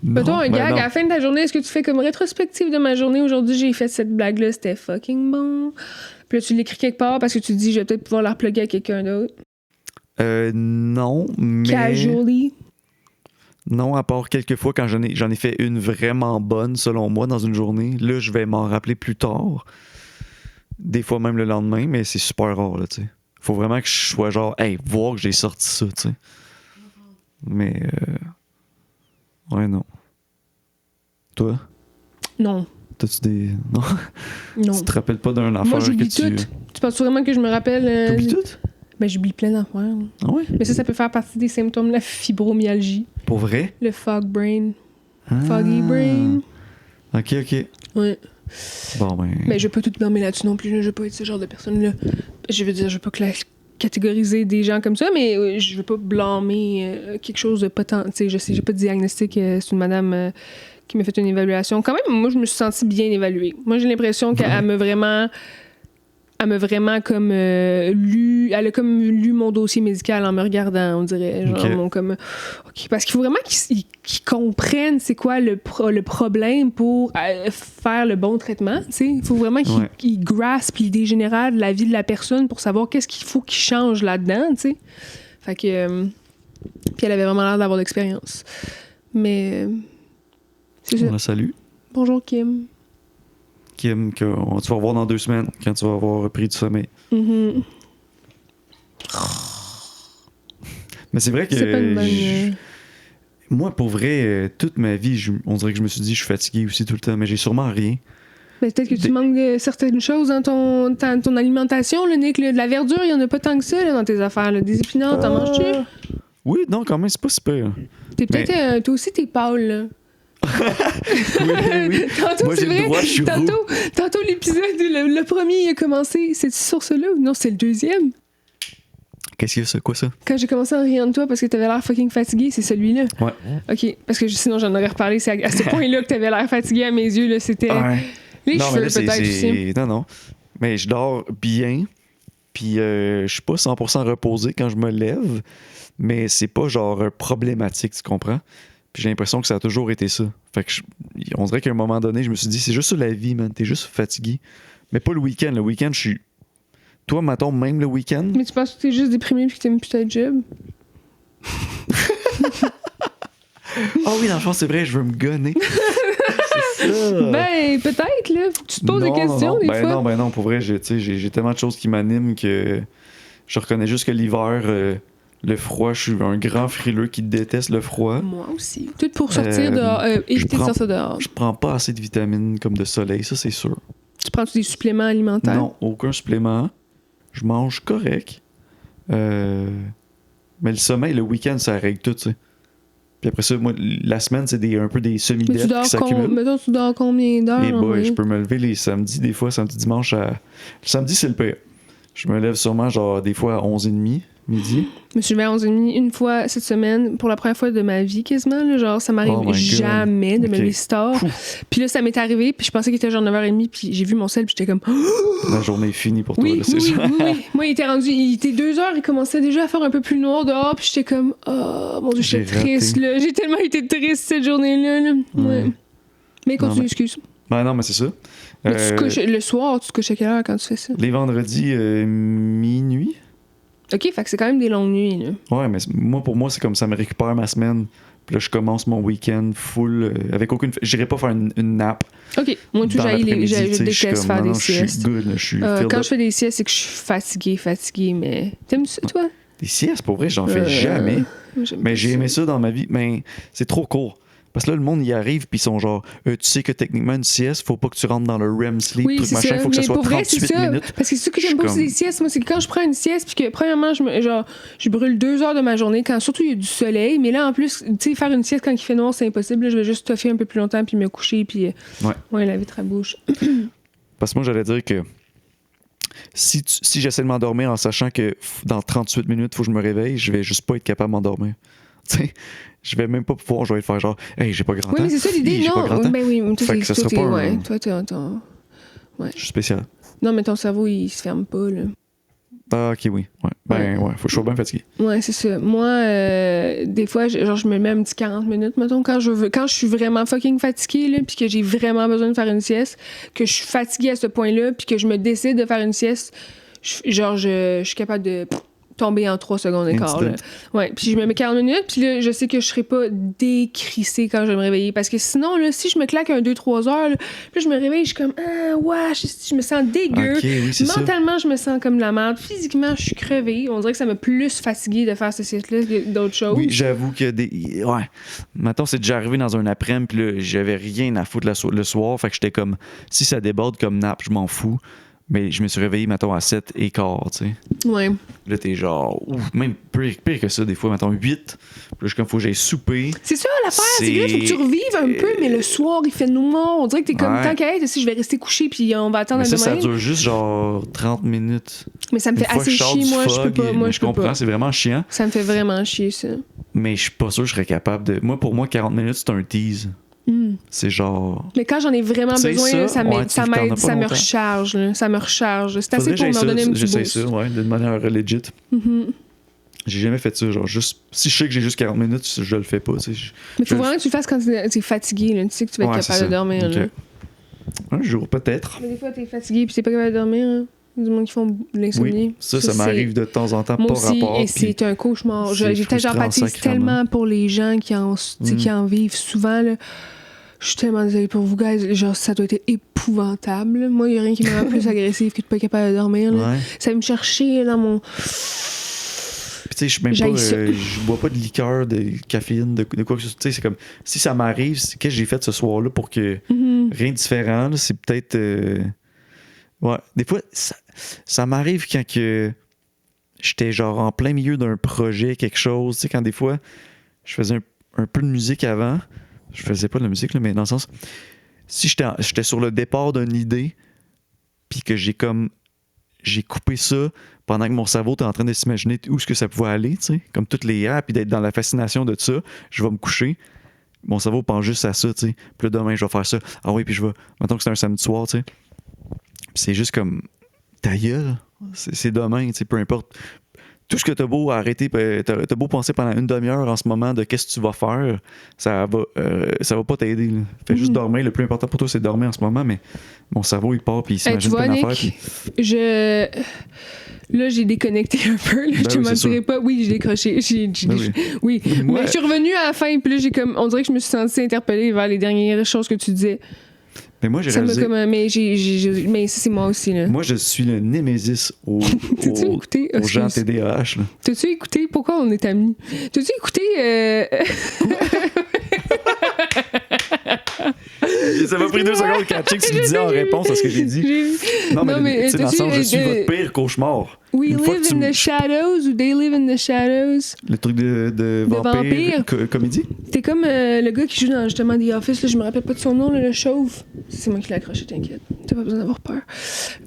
Non, Mettons un ben gag non. à la fin de ta journée, est-ce que tu fais comme rétrospective de ma journée? Aujourd'hui, j'ai fait cette blague-là, c'était fucking bon. Puis là, tu l'écris quelque part parce que tu te dis, je vais peut-être pouvoir la repluguer à quelqu'un d'autre. Non, mais... Casually. Non, à part quelques fois quand j'en ai fait une vraiment bonne, selon moi, dans une journée. Là, je vais m'en rappeler plus tard. Des fois même le lendemain, mais c'est super rare, là, tu sais. Faut vraiment que je sois genre, hey, voir que j'ai sorti ça, tu sais. Mais, ouais, non. Toi, Non. t'as-tu des... Non? Non. Tu te rappelles pas d'un affaire Moi, que j'oublie tu... tout. Tu penses vraiment que je me rappelle... T'oublies tout? Ben, j'oublie plein d'affaires. Ah ouais? Mais ça peut faire partie des symptômes de la fibromyalgie. Pour vrai? Le fog brain. Ah. Foggy brain. Ok, ok. Ouais. Bon, ben... Mais je vais pas tout blâmer là-dessus non plus. Là. Je vais pas être ce genre de personne-là. Je veux dire, je vais pas catégoriser des gens comme ça, mais je veux pas blâmer quelque chose de potent. Tu sais, je sais, j'ai pas de diagnostic. C'est une madame qui m'a fait une évaluation. Quand même, moi, je me suis sentie bien évaluée. Moi, j'ai l'impression qu'elle m'a vraiment... Elle m'a vraiment comme lu... Elle a comme lu mon dossier médical en me regardant, on dirait. Genre, Ok. OK. Parce qu'il faut vraiment qu'ils comprennent c'est quoi le problème pour faire le bon traitement, tu sais. Il faut vraiment qu'ils graspent l'idée générale de la vie de la personne pour savoir qu'est-ce qu'il faut qu'ils changent là-dedans, tu sais. Fait que... puis elle avait vraiment l'air d'avoir l'expérience. Mais... c'est ça. On la salue. Bonjour, Kim. Kim, que tu vas revoir dans 2 semaines, quand tu vas avoir repris du sommeil. Mm-hmm. Mais c'est vrai que... C'est pas une bonne... Moi, pour vrai, toute ma vie, on dirait que je me suis dit, je suis fatigué aussi tout le temps, mais j'ai sûrement rien. Ben, peut-être que tu manques de certaines choses dans ton alimentation, là, Nick. Là. De la verdure, il y en a pas tant que ça là, dans tes affaires. Là. Des épinards, t'en manges-tu? Oui, non, quand même, c'est pas super. T'es peut-être... toi aussi, t'es pâle, là. Oui. Tantôt, Moi, c'est j'ai le vrai. droit, je suis roux. Tantôt, l'épisode, le premier, il a commencé. C'est-tu sur cela ou non? C'est le deuxième. Qu'est-ce qu'il y a, ça? Quoi ça? Quand j'ai commencé en riant de toi parce que t'avais l'air fucking fatigué, c'est celui-là. Ouais. OK. Parce que sinon, j'en aurais reparlé. C'est à ce point-là que t'avais l'air fatigué à mes yeux. Là, c'était... Ouais. Les Non, cheveux, mais là, peut-être aussi. Non. Mais je dors bien, puis je suis pas 100% reposé quand je me lève, mais c'est pas genre problématique, tu comprends? Puis j'ai l'impression que ça a toujours été ça. Fait que on dirait qu'à un moment donné, je me suis dit, c'est juste ça la vie, man. T'es juste fatigué. Mais pas le week-end. Le week-end, je suis... Toi, mettons, même le week-end... Mais tu penses que t'es juste déprimé puis que t'aimes plus ta job? Ah oui, dans le fond, c'est vrai, je veux me gonner. C'est ça. Ben, peut-être, là. Faut que tu te poses des questions, des fois. Ben non, pour vrai, j'ai tellement de choses qui m'animent que je reconnais juste que l'hiver, le froid, je suis un grand frileux qui déteste le froid. Moi aussi. Tout pour sortir dehors, éviter de sortir dehors. Je prends pas assez de vitamines comme de soleil, ça c'est sûr. Tu prends-tu des suppléments alimentaires? Non, aucun supplément. Je mange correct. Mais le sommeil, le week-end, ça règle tout, tu sais. Puis après ça, moi, la semaine, c'est un peu des Mais semi-dettes qui s'accumulent. Mettons, tu dors combien d'heures? Et en boy, moyenne? je peux me lever les samedis, des fois, samedi, dimanche Le samedi, c'est le pire. Je me lève sûrement, genre, des fois à 11h30, midi. Je me suis levée à 11h30 une fois cette semaine, pour la première fois de ma vie quasiment. Là, genre, ça m'arrive Oh my God. jamais de me Ok. lever si tard. Puis là, ça m'est arrivé, puis je pensais qu'il était genre 9h30, puis j'ai vu mon sel, puis j'étais comme... La journée est finie pour toi, Oui, là, c'est oui, ça. oui. Moi, il était 2h, il commençait déjà à faire un peu plus noir dehors, puis j'étais comme, oh mon Dieu, j'étais J'ai raté. triste, là. J'ai tellement été triste cette journée-là. Là. Ouais. Mais continue, mais- excuse. Ben non, mais c'est ça. Mais tu te couches, le soir, tu te couches à quelle heure quand tu fais ça? Les vendredis, minuit. OK, fait que c'est quand même des longues nuits, là. Ouais, mais pour moi, c'est comme ça me récupère ma semaine. Puis là, je commence mon week-end full, avec aucune... J'irai pas faire une nappe. OK, moi, tout, dans l'après-midi, tu sais, je je suis déteste comme, faire non, des non, je suis siestes. good, là, je suis filled Quand up. je fais des siestes, c'est que je suis fatiguée, mais... T'aimes ça, toi? Des siestes, pour vrai, j'en fais jamais. Mais j'ai aimé ça dans ma vie. Mais c'est trop court. Parce que là, le monde y arrive, puis ils sont genre, tu sais que techniquement, une sieste, faut pas que tu rentres dans le REM sleep, Oui, truc c'est machin, ça. faut que ça Mais soit pour vrai, 38 c'est ça. minutes. Parce que c'est ça que j'aime pas Je aussi suis des siestes. Moi, c'est que quand je prends une sieste, puis que premièrement, je brûle 2 heures de ma journée, quand surtout il y a du soleil. Mais là, en plus, tu sais, faire une sieste quand il fait noir, c'est impossible. Là, je vais juste toffer un peu plus longtemps, puis me coucher, puis la vitre à bouche. Parce que moi, j'allais dire que si j'essaie de m'endormir en sachant que dans 38 minutes, il faut que je me réveille, je vais juste pas être capable de m'endormir. Tu sais, je vais même pas pouvoir, je vais faire genre, hey, j'ai pas grand temps. Oui, mais c'est ça l'idée, Hey, j'ai pas grand non? temps. Ben oui, Fait que ça sera pas un- toi, Je suis spécial. Non, mais ton cerveau, il se ferme pas, là. Ah, ok, oui. Ouais. Ben, ouais, faut que je sois bien fatigué. Ouais, c'est ça. Moi, des fois, je me mets un petit 40 minutes, mettons, quand je suis vraiment fucking fatiguée, là, puis que j'ai vraiment besoin de faire une sieste, que je suis fatiguée à ce point-là, puis que je me décide de faire une sieste, je suis capable de tomber en 3 secondes et quart. Là. Ouais, puis je me mets 40 minutes, puis là, je sais que je serai pas décrissée quand je vais me réveiller. Parce que sinon, là, si je me claque 2-3 heures, là, puis je me réveille, je suis comme, je me sens dégueu. Ok, oui, c'est Mentalement, je me sens comme de la merde. Physiquement, je suis crevée. On dirait que ça m'a plus fatiguée de faire ce sieste-là que d'autres choses. Oui, j'avoue que ouais. Mettons, c'est déjà arrivé dans un après-midi, puis là, j'avais rien à foutre le soir. Fait que j'étais comme, si ça déborde comme nappe, je m'en fous. Mais je me suis réveillé, mettons, à 7h15, tu sais. Ouais. Là, t'es genre, même pire que ça, des fois, mettons, 8. Puis là, je suis comme, faut que j'aille souper. C'est ça l'affaire, c'est que là, faut que tu revives un peu, mais le soir, il fait noir. On dirait que t'es comme, tant qu'à être, si je vais rester couché, puis on va attendre mais demain. Ça dure juste genre 30 minutes. Mais ça me fait assez chier, moi, je peux pas. Moi, je comprends, c'est vraiment chiant. Ça me fait vraiment chier, ça. Mais je suis pas sûr que je serais capable de. Pour moi, 40 minutes, c'est un tease. C'est genre. Mais quand j'en ai vraiment besoin, ça m'aide, ça me recharge. Là. Ça me recharge. C'est assez pour me donner un petit boost. J'essaie ça, ouais, d'une manière legit. J'ai jamais fait ça. Genre, juste, si je sais que j'ai juste 40 minutes, je le fais pas. Mais faut vraiment que tu le fasses quand t'es fatigué. Là. Tu sais que tu vas être capable de dormir. Okay. Un jour, peut-être. Mais des fois, t'es fatigué puis t'es pas capable de dormir. Hein. Du monde qui font de l'insomnie. Oui, ça m'arrive de temps en temps, moi pas aussi, rapport. Et c'est un cauchemar. J'empathise tellement pour les gens qui en vivent souvent. Là. Je suis tellement désolée pour vous, guys. Genre, ça doit être épouvantable. Moi, il n'y a rien qui me rend plus agressive que de pas être capable de dormir. Là. Ouais. Ça va me chercher dans mon... Puis tu sais, je suis même pas... je bois pas de liqueur, de caféine, de quoi que ce soit. Tu sais, c'est comme... Si ça m'arrive, qu'est-ce que j'ai fait ce soir-là pour que... Rien de différent, là, c'est peut-être... Ouais. Des fois, ça m'arrive quand que... J'étais genre en plein milieu d'un projet, quelque chose. Tu sais, quand des fois, je faisais un peu de musique avant... Je faisais pas de la musique, là, mais dans le sens... Si j'étais sur le départ d'une idée, puis que j'ai coupé ça pendant que mon cerveau était en train de s'imaginer où est-ce que ça pouvait aller, tu sais, comme toutes les apps, puis d'être dans la fascination de ça, je vais me coucher. Mon cerveau pense juste à ça, tu sais. Puis là, demain, je vais faire ça. Ah oui, puis je vais... Mettons que c'est un samedi soir, tu sais. C'est juste comme... Ta gueule, c'est demain, tu sais, peu importe... Tout ce que t'as beau arrêter, t'as beau penser pendant une demi-heure en ce moment de qu'est-ce que tu vas faire, ça va pas t'aider. Là. Fais juste dormir. Le plus important pour toi, c'est de dormir en ce moment, mais mon cerveau, il part puis il s'imagine plein d'affaires. Puis... Là, j'ai déconnecté un peu. Là, je te mentirais pas. Oui, j'ai décroché. Oui. Mais je suis revenue à la fin, puis là, on dirait que je me suis sentie interpellée vers les dernières choses que tu disais. Mais moi, j'ai réalisé... mais ça, c'est moi aussi. Là. Moi, je suis le némésis aux gens TDAH. Là. T'as-tu écouté? Pourquoi on est amis? T'as-tu écouté... Ça m'a pris 2 secondes de catcher ce que tu disais en réponse à ce que j'ai dit. Non, mais tu sais, dans le sens, je suis votre pire cauchemar. We live in the shadows ou They live in the shadows. Le truc de vampire. Comédie? T'es comme le gars qui joue dans justement The Office, là, je me rappelle pas de son nom, là, le chauve. C'est moi qui l'ai accroché, t'inquiète. T'as pas besoin d'avoir peur.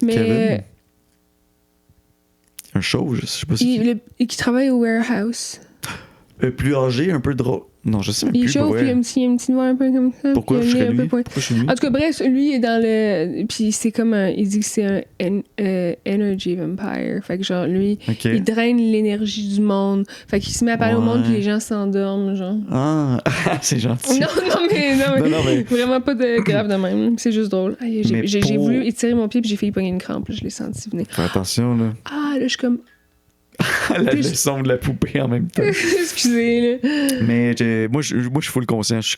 Mais. Un chauve, je sais pas si. Qui travaille au warehouse. Plus âgé, un peu drôle. Non, je sais même plus. Il est chauve, puis il a un petit noir un peu comme ça. Pourquoi je serais lui? En tout cas, bref, lui est dans le... Puis c'est comme il dit que c'est un energy vampire. Fait que genre, lui, il draine l'énergie du monde. Fait qu'il se met à parler au monde, puis les gens s'endorment, genre. Ah, c'est gentil. Non, mais vraiment pas de grave de même. C'est juste drôle. J'ai voulu étirer mon pied, puis j'ai failli pogner une crampe. Là, je l'ai senti venir. Fais attention, là. Ah, là, je suis comme... La leçon de la poupée en même temps. Excusez, là. Mais moi, je suis full conscient. Je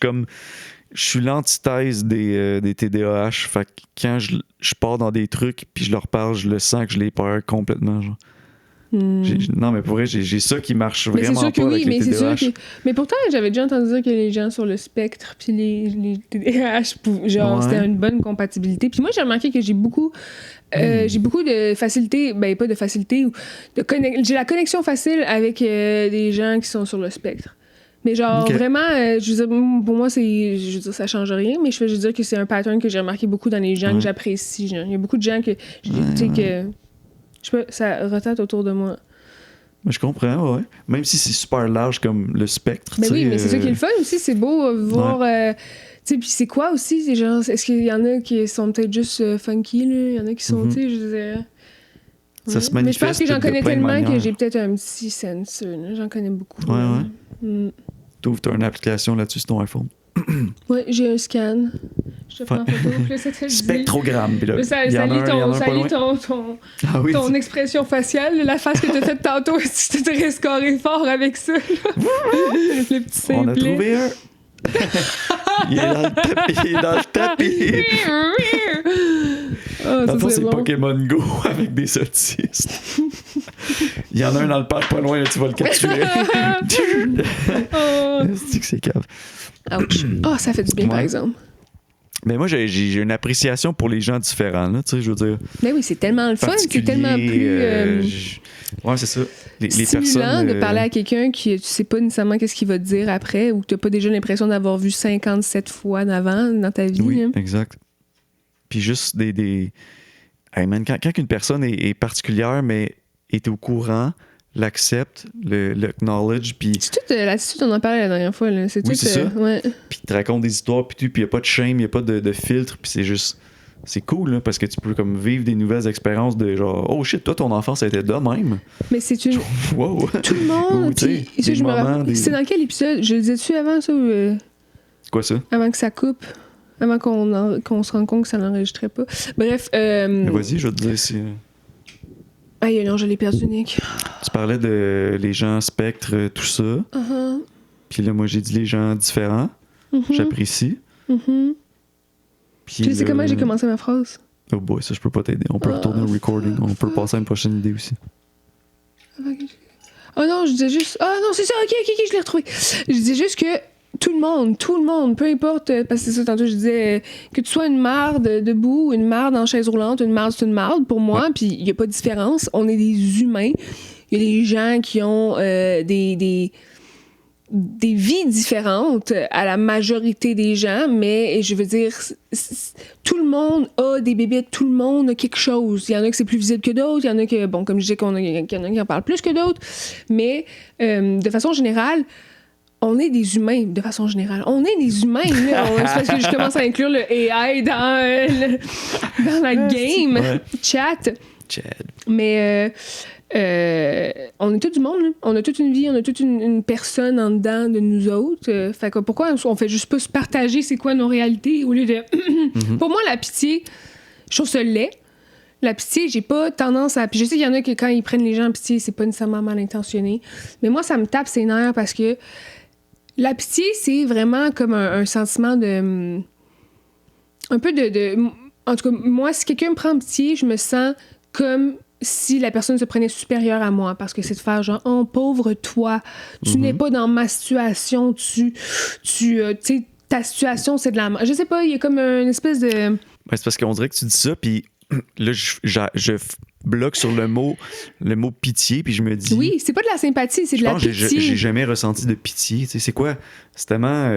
suis l'antithèse des TDAH. Fait que quand je pars dans des trucs puis je leur parle, je le sens que je les perds complètement. Genre. Non, mais pour vrai, j'ai ça qui marche Mais c'est vraiment sûr que pas oui, avec les mais c'est sûr TDAH. que... Mais pourtant, j'avais déjà entendu dire que les gens sur le spectre puis les TDAH, genre, Ouais. c'était une bonne compatibilité. Puis moi, j'ai remarqué que j'ai beaucoup de facilité, ben pas de facilité, ou j'ai la connexion facile avec des gens qui sont sur le spectre. Mais genre, Ok. vraiment, je veux dire, pour moi, je veux dire, ça change rien, mais je veux dire que c'est un pattern que j'ai remarqué beaucoup dans les gens que j'apprécie. Genre. Il y a beaucoup de gens que, tu sais, que, je sais pas, ça rotate autour de moi. Mais je comprends, ouais. Même si c'est super large comme le spectre, Ben tu oui, sais, mais c'est ça qui est le fun aussi, c'est beau voir... tu sais, puis c'est quoi aussi, c'est genre, est-ce qu'il y en a qui sont peut-être juste funky, là? Il y en a qui sont, tu sais, je veux dire... Ça se Mais je pense manifeste que j'en de connais plein de tellement que manières. j'ai peut-être un petit sensor, là. J'en connais beaucoup. Ouais, là. ouais. T'as une application là-dessus sur ton iPhone. Ouais, j'ai un scan. Je te prends en photo, puis là, ça te le dit. Spectrogramme. Puis là, Là, ça il y en a un, il y en a un pas loin. Ah oui, ton expression faciale, la face que tu as faite tantôt, tu t'es scoré fort avec ça. Là. Le petit simplet. On a trouvé un. Il est dans le tapis. Oh, Dans le fond, c'est bon. Pokémon Go avec des autistes. Il y en a un dans le parc pas loin, là, tu vas le capturer. C'est que c'est cave. Ouch. Oh, ça fait du bien, par exemple. Mais moi, j'ai une appréciation pour les gens différents, là, tu sais, je veux dire. Mais oui, c'est tellement le fun, c'est tellement plus ouais, c'est ça. Les stimulant personnes, de parler à quelqu'un qui tu sais pas nécessairement qu'est-ce qu'il va te dire après ou que t'as pas déjà l'impression d'avoir vu 57 fois d'avant dans ta vie. Oui, hein. exact. Puis juste des... Hey man, quand une personne est particulière, mais est au courant, l'accepte, le acknowledge, puis... C'est tout l'attitude, on en parlait la dernière fois. Là. C'est Oui, tout, c'est ça. Ouais. Puis te raconte des histoires, puis il n'y a pas de shame, il n'y a pas de filtre, puis c'est juste... C'est cool, là, parce que tu peux comme vivre des nouvelles expériences de genre, oh shit, toi, ton enfance, ça a été de même. Mais c'est une... Wow. Tout le monde... Ou, tu sais, puis, ça, des je me moments, rappelle- des- C'est dans quel épisode? Je le disais-tu avant, ça? Quoi ça? Avant que ça coupe? Avant qu'on se rende compte que ça n'enregistrait pas? Bref. Mais vas-y, je vais te dire si... Aïe, non, je l'ai perdu, Nick. Tu parlais de les gens spectres, tout ça. Uh-huh. Puis là, moi, j'ai dit les gens différents. J'apprécie. Puis Tu sais là- comment j'ai commencé ma phrase? Oh boy, ça, je peux pas t'aider. On peut retourner au recording. On peut passer à une prochaine idée aussi. Oh non, je disais juste... Ah non, c'est ça, ok, je l'ai retrouvé. Je disais juste que tout le monde, peu importe, parce que c'est ça, tantôt je disais que tu sois une marde debout, une marde en chaise roulante, une marde c'est une marde pour moi, puis il n'y a pas de différence. On est des humains. Il y a des gens qui ont des vies différentes à la majorité des gens, mais je veux dire, tout le monde a des bébés, tout le monde a quelque chose. Il y en a que c'est plus visible que d'autres, il y en a que, bon, comme je disais, qu'il y en a qui en parlent plus que d'autres, mais de façon générale, on est des humains, de façon générale. On est des humains, là. C'est parce que je commence à inclure le AI dans la game, Ouais. chat. Chad. Mais on est tout du monde, là. On a toute une vie, on a toute une personne en dedans de nous autres. Fait que pourquoi on fait juste pas se partager c'est quoi nos réalités au lieu de... Pour moi, la pitié, je trouve ça laid. La pitié, j'ai pas tendance à... Puis je sais qu'il y en a que quand ils prennent les gens en pitié, c'est pas nécessairement mal intentionné. Mais moi, ça me tape ses nerfs parce que la pitié, c'est vraiment comme un sentiment de... Un peu de... En tout cas, moi, si quelqu'un me prend en pitié, je me sens comme si la personne se prenait supérieure à moi, parce que c'est de faire genre, oh, pauvre toi, tu n'es pas dans ma situation, tu sais, ta situation, c'est de la... Je sais pas, il y a comme une espèce de... Ouais, c'est parce qu'on dirait que tu dis ça, puis là, je bloque sur le mot pitié, puis je me dis... Oui, c'est pas de la sympathie, c'est de je la pense que pitié. j'ai jamais ressenti de pitié. Tu sais, c'est quoi? C'est tellement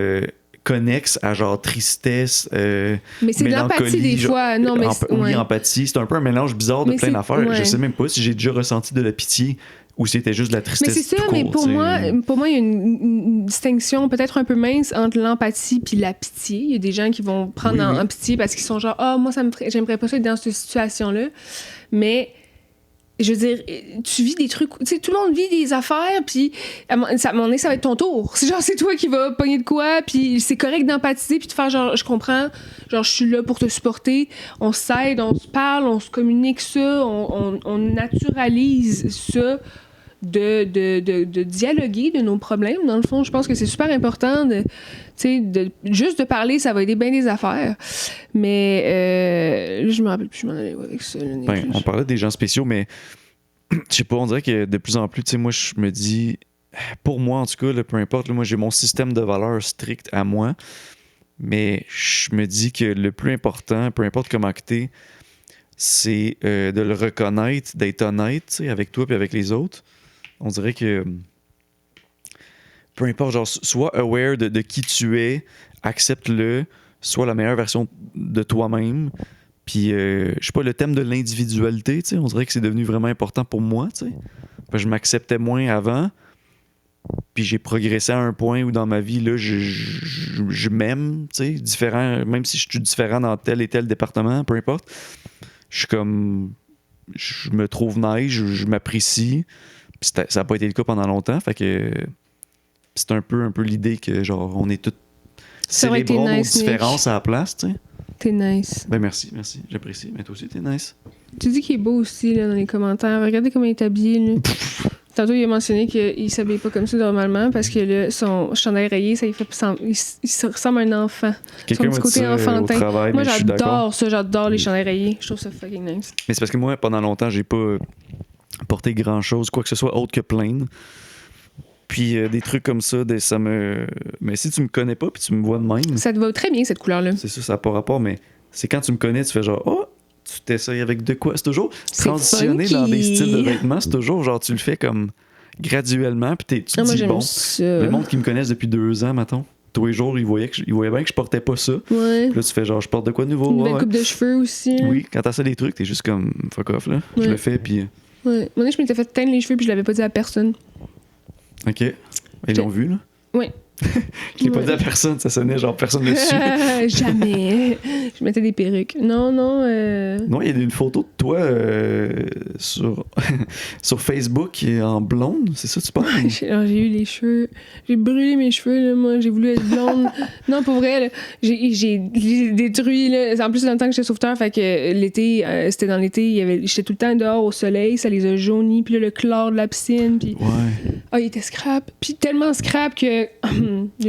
connexe à genre tristesse, Mais c'est de l'empathie mélancolie, des genre, fois. Non, mais oui, ouais. empathie. C'est un peu un mélange bizarre de Mais plein c'est- d'affaires. ouais. Je sais même pas si j'ai déjà ressenti de la pitié ou si c'était juste de la tristesse. Mais c'est ça, tout mais court, pour tu sais. moi, il y a une distinction peut-être un peu mince entre l'empathie puis la pitié. Il y a des gens qui vont prendre Oui, oui. en pitié parce qu'ils sont genre, ah, moi, j'aimerais pas ça être dans cette situation-là. Mais, je veux dire, tu vis des trucs, tu sais, tout le monde vit des affaires, puis à un moment donné, ça va être ton tour. C'est genre, c'est toi qui vas pogner de quoi, puis c'est correct d'empathiser, puis de faire genre, je comprends, genre, je suis là pour te supporter, on s'aide, on se parle, on se communique ça, on naturalise ça. De dialoguer de nos problèmes, dans le fond. Je pense que c'est super important juste de parler, ça va aider bien des affaires. Mais là, je me rappelle plus, je m'en allais où avec ça. Ben, on parlait des gens spéciaux, mais je sais pas, on dirait que de plus en plus, tu sais, moi, je me dis, pour moi, en tout cas, là, peu importe, là, moi, j'ai mon système de valeurs strict à moi, mais je me dis que le plus important, peu importe comment que t'es, c'est de le reconnaître, d'être honnête, tu sais, avec toi et avec les autres. On dirait que, peu importe, genre, sois aware de qui tu es, accepte-le, sois la meilleure version de toi-même. Puis, je sais pas, le thème de l'individualité, tu sais, on dirait que c'est devenu vraiment important pour moi, tu sais. Je m'acceptais moins avant, puis j'ai progressé à un point où dans ma vie, là, je m'aime, tu sais, différent, même si je suis différent dans tel et tel département, peu importe. Je suis comme, je me trouve nice, je m'apprécie, puis ça n'a pas été le cas pendant longtemps, fait que c'est un peu l'idée que, genre, on est tous célébrons nos différences à la place, tu sais. T'es nice. Ben merci, j'apprécie. Mais toi aussi, t'es nice. Tu dis qu'il est beau aussi là, dans les commentaires. Regardez comment il est habillé. Là. Tantôt, il a mentionné qu'il s'habille pas comme ça normalement parce que là, son chandail rayé, ça il fait il ressemble à un enfant. Quelqu'un son petit côté enfantin. Au travail, moi, mais j'adore ça, j'adore les chandails rayés. Je trouve ça fucking nice. Mais c'est parce que moi, pendant longtemps, j'ai pas porté grand-chose, quoi que ce soit autre que plain. Puis des trucs comme ça, ça me... Mais si tu me connais pas puis tu me vois de même... Ça te va très bien, cette couleur-là. C'est ça n'a pas rapport, mais c'est quand tu me connais, tu fais genre, oh, tu t'essayes avec de quoi? C'est toujours transitionner dans des styles de vêtements, c'est toujours genre, tu le fais comme graduellement, puis tu te dis, bon, le monde qui me connaissent depuis 2 ans, mettons, tous les jours, ils voyaient bien que je portais pas ça. Ouais. Puis là, tu fais genre, je porte de quoi de nouveau? Une belle coupe de cheveux aussi. Oui, quand t'as ça des trucs, t'es juste comme, fuck off, là. Je le fais, puis... Ouais. Moi, je m'étais fait teindre les cheveux, puis je l'avais pas dit à personne. OK. Ils l'ont vu, là? Oui. Je l'ai pas dit à personne, ça sonnait genre personne ne suit. Jamais. Je mettais des perruques. Non. Non, il y a une photo de toi sur Facebook en blonde, c'est ça tu parles? J'ai eu les cheveux. J'ai brûlé mes cheveux, là, moi. J'ai voulu être blonde. Non, pour vrai, là, j'ai détruit. Là. En plus, dans le temps que j'étais sauveteur, fait que l'été, c'était dans l'été, j'étais tout le temps dehors au soleil, ça les a jaunis, puis là, le chlore de la piscine, puis... Ouais. Ah, il était scrap. Puis tellement scrap que...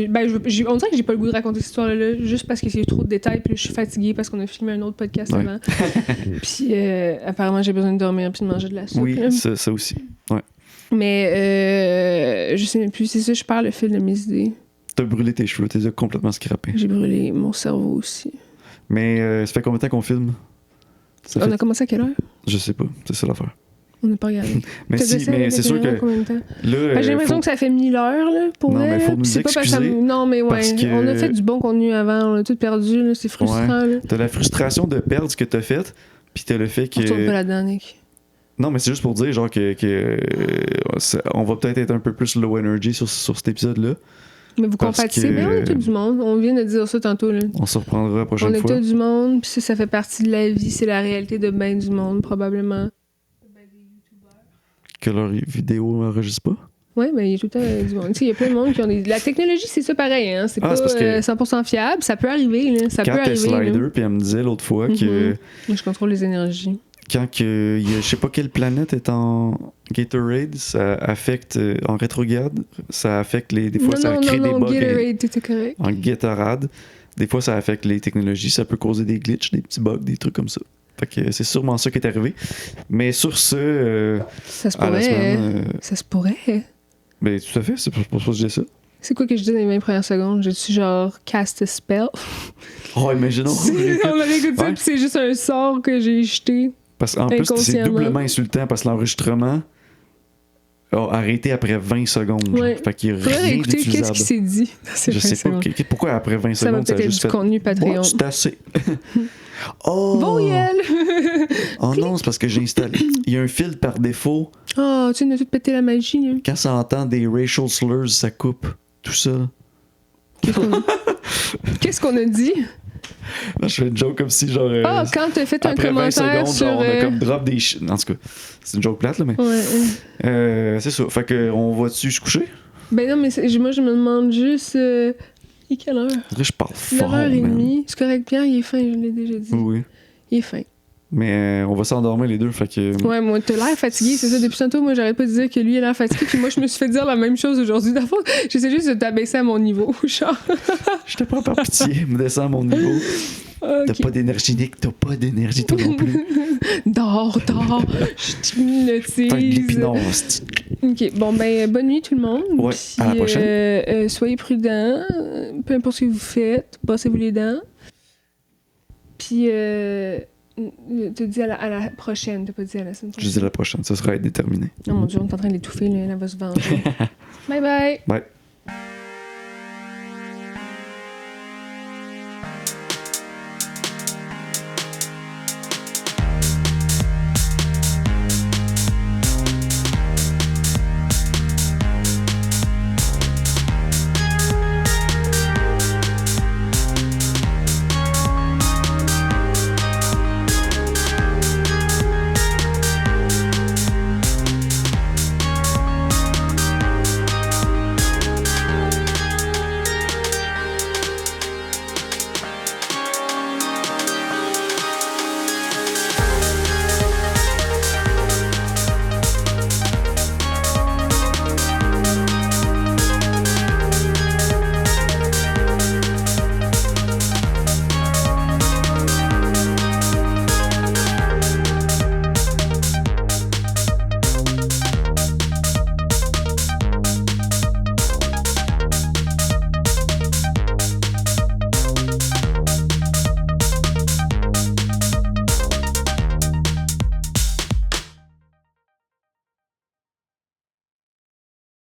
ben, on dirait que j'ai pas le goût de raconter cette histoire-là, juste parce qu'il y a trop de détails, puis là, je suis fatiguée parce qu'on a filmé un autre podcast avant. Puis apparemment, j'ai besoin de dormir puis de manger de la soupe. Oui, ça aussi. Ouais. Mais je sais même plus, c'est ça, je perds le fil de mes idées. T'as brûlé tes cheveux, t'es complètement scrappé. J'ai brûlé mon cerveau aussi. Mais ça fait combien de temps qu'on filme? On a commencé à quelle heure? Je sais pas, c'est ça l'affaire. On n'a pas regardé. mais c'est sûr que là, j'ai l'impression que ça fait 1000 heures là, pour non, elle. Mais faut nous c'est excuser. Pas non, mais ouais, que... on a fait du bon contenu avant, on a tout perdu, là, c'est frustrant. Ouais. T'as la frustration de perdre ce que t'as fait, puis t'as le fait que... On retourne pas là-dedans, Nick. Non, mais c'est juste pour dire genre que on va peut-être être un peu plus low energy sur cet épisode-là. Mais vous compatissez bien, on est tout du monde. On vient de dire ça tantôt. Là. On se reprendra la prochaine fois. On est tout du monde, puis ça fait partie de la vie, c'est la réalité de ben du monde, probablement. Que leur vidéo n'enregistre pas? Oui, mais il y a tout le temps du monde. Il y a plein de monde qui ont des... La technologie, c'est ça pareil. Hein? C'est pas 100% fiable. Ça peut arriver. Là. Ça quand peut arriver. Slider, puis elle me disait l'autre fois que... Je contrôle les énergies. Quand je sais pas quelle planète est en Gatorade, ça affecte... en rétrograde, ça affecte des fois, ça crée des bugs. Gatorade, t'étais correct. En Gatorade, des fois, ça affecte les technologies. Ça peut causer des glitches, des petits bugs, des trucs comme ça. Fait que c'est sûrement ça qui est arrivé. Mais sur ce... ça se pourrait. Ça se pourrait. Ben, tout à fait. C'est pour ça que je dis ça. C'est quoi que je dis dans les 20 premières secondes? J'ai-tu genre cast a spell? Oh, imaginons. On avait écouté ça, puis c'est juste un sort que j'ai jeté. Parce qu'en plus, c'est doublement insultant parce que l'enregistrement a arrêté après 20 secondes. Ouais. Fait qu'il y a rien d'utilisable. Qu'est-ce qui s'est dit dans ces 20 secondes? Je sais pas. Pourquoi après 20 secondes, ça a peut-être du contenu Patreon. C'est assez. Oh! Voyelle! Oh non, c'est parce que j'ai installé. Il y a un filtre par défaut. Oh, tu viens de tout péter la magie. Hein. Quand ça entend des racial slurs, ça coupe. Tout ça. Qu'est-ce qu'on a dit? Là, je fais une joke comme si genre. Quand t'as fait un commentaire 20 secondes, sur. Genre, on a comme drop des. En tout cas, c'est une joke plate, là, mais. Ouais. C'est ça. Fait que, on va-tu se coucher? Ben non, mais moi, je me demande juste. Il est quelle heure? Je parle fort. 9h30. C'est correct, Pierre, il est fin, je l'ai déjà dit. Oui. Il est fin. Mais on va s'endormir les deux, fait que... Ouais, moi, t'as l'air fatigué, c'est ça. Depuis tantôt, moi, j'arrête pas de dire que lui, il a l'air fatigué, puis moi, je me suis fait dire la même chose aujourd'hui. D'abord, j'essaie juste de t'abaisser à mon niveau, genre. Je te prends par pitié, me descends à mon niveau. Ok. T'as pas d'énergie, Nick, t'as pas d'énergie, toi non plus. Dors. Je t'hypnotise. T'as de l'épinard, hostie. Ok, bon, ben, bonne nuit tout le monde. Ouais, Puis, à la prochaine. Soyez prudents, peu importe ce que vous faites, brossez-vous les dents. Puis, t'as dit à la prochaine, t'as pas dit à la semaine Je prochaine. dis la prochaine, ça sera indéterminé. Oh mon Dieu, on est en train d'étouffer, là, elle va se venger. Bye bye! Bye.